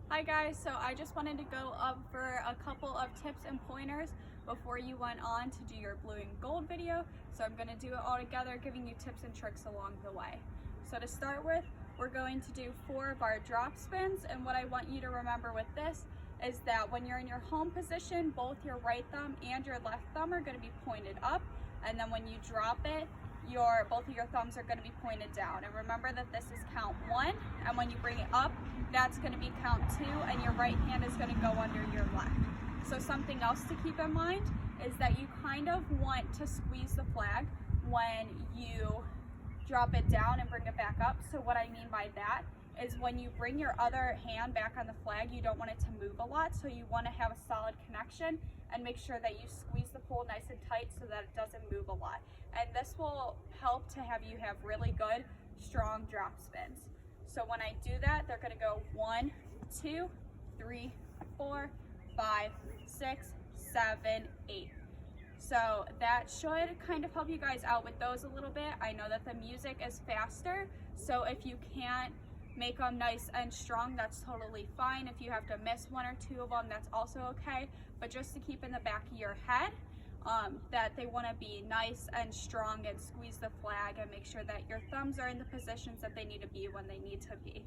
Hi guys, so I just wanted to go over a couple of tips and pointers before you went on to do your blue and gold video. So I'm going to do it all together, giving you tips and tricks along the way. So to start with, we're going to do 4 of our drop spins, and what I want you to remember with this is that when you're in your home position, both your right thumb and your left thumb are going to be pointed up, and then when you drop it, both of your thumbs are going to be pointed down. And remember that this is count 1, and when you bring it up, that's going to be count 2, and your right hand is going to go under your left. So something else to keep in mind is that you kind of want to squeeze the flag when you drop it down and bring it back up. So what I mean by that is when you bring your other hand back on the flag, you don't want it to move a lot, so you want to have a solid connection and make sure that you squeeze the pole nice and tight so that it doesn't move a lot. And this will help to have you have really good, strong drop spins. So when I do that, they're going to go 1, 2, 3, 4, 5, 6, 7, 8. So that should kind of help you guys out with those a little bit. I know that the music is faster, so if you can't make them nice and strong, that's totally fine. If you have to miss 1 or 2 of them, that's also okay. But just to keep in the back of your head that they want to be nice and strong, and squeeze the flag and make sure that your thumbs are in the positions that they need to be when they need to be.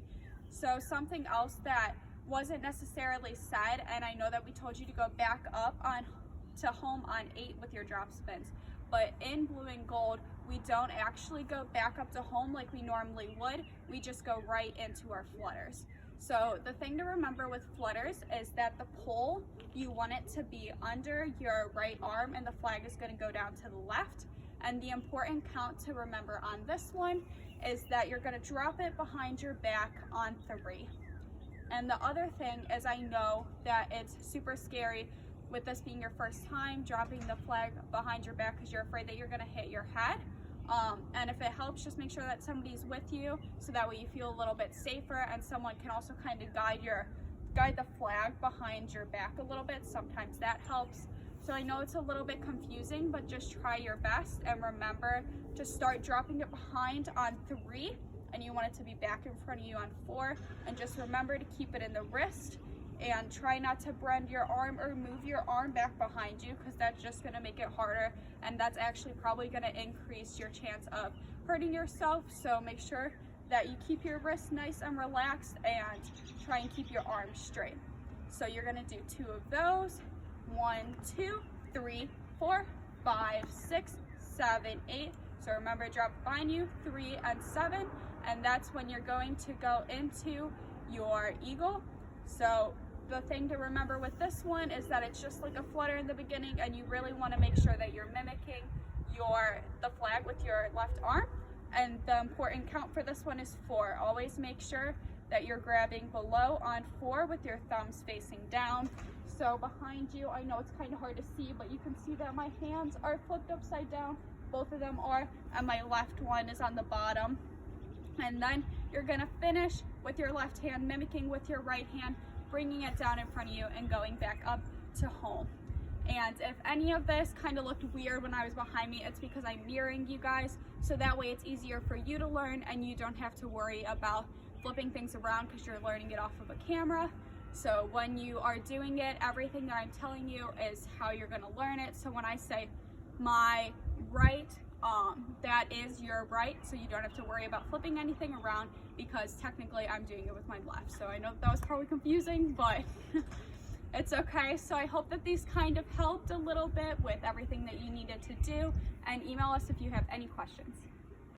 So something else that wasn't necessarily said, and I know that we told you to go back up to home on 8 with your drop spins, but in blue and gold, we don't actually go back up to home like we normally would. We just go right into our flutters. So the thing to remember with flutters is that the pole, you want it to be under your right arm, and the flag is going to go down to the left. And the important count to remember on this one is that you're going to drop it behind your back on 3. And the other thing is, I know that it's super scary with this being your first time dropping the flag behind your back because you're afraid that you're going to hit your head. And if it helps, just make sure that somebody's with you so that way you feel a little bit safer, and someone can also kind of guide the flag behind your back a little bit. Sometimes that helps. So I know it's a little bit confusing, but just try your best, and remember to start dropping it behind on 3, and you want it to be back in front of you on 4, and just remember to keep it in the wrist. And try not to bend your arm or move your arm back behind you, because that's just going to make it harder, and that's actually probably going to increase your chance of hurting yourself. So make sure that you keep your wrist nice and relaxed, and try and keep your arms straight. So you're going to do 2 of those. 1, 2, 3, 4, 5, 6, 7, 8. So remember, drop behind you, 3 and 7, and that's when you're going to go into your eagle. So the thing to remember with this one is that it's just like a flutter in the beginning, and you really want to make sure that you're mimicking the flag with your left arm. And the important count for this one is 4. Always make sure that you're grabbing below on 4 with your thumbs facing down. So behind you, I know it's kind of hard to see, but you can see that my hands are flipped upside down. Both of them are, and my left one is on the bottom. And then you're going to finish with your left hand mimicking with your right hand, bringing it down in front of you and going back up to home. And if any of this kind of looked weird when I was behind me, it's because I'm mirroring you guys, so that way it's easier for you to learn, and you don't have to worry about flipping things around because you're learning it off of a camera. So when you are doing it, everything that I'm telling you is how you're going to learn it. So when I say my right, that is your right, so you don't have to worry about flipping anything around, because technically I'm doing it with my left. So I know that was probably confusing, but it's okay. So I hope that these kind of helped a little bit with everything that you needed to do, and email us if you have any questions.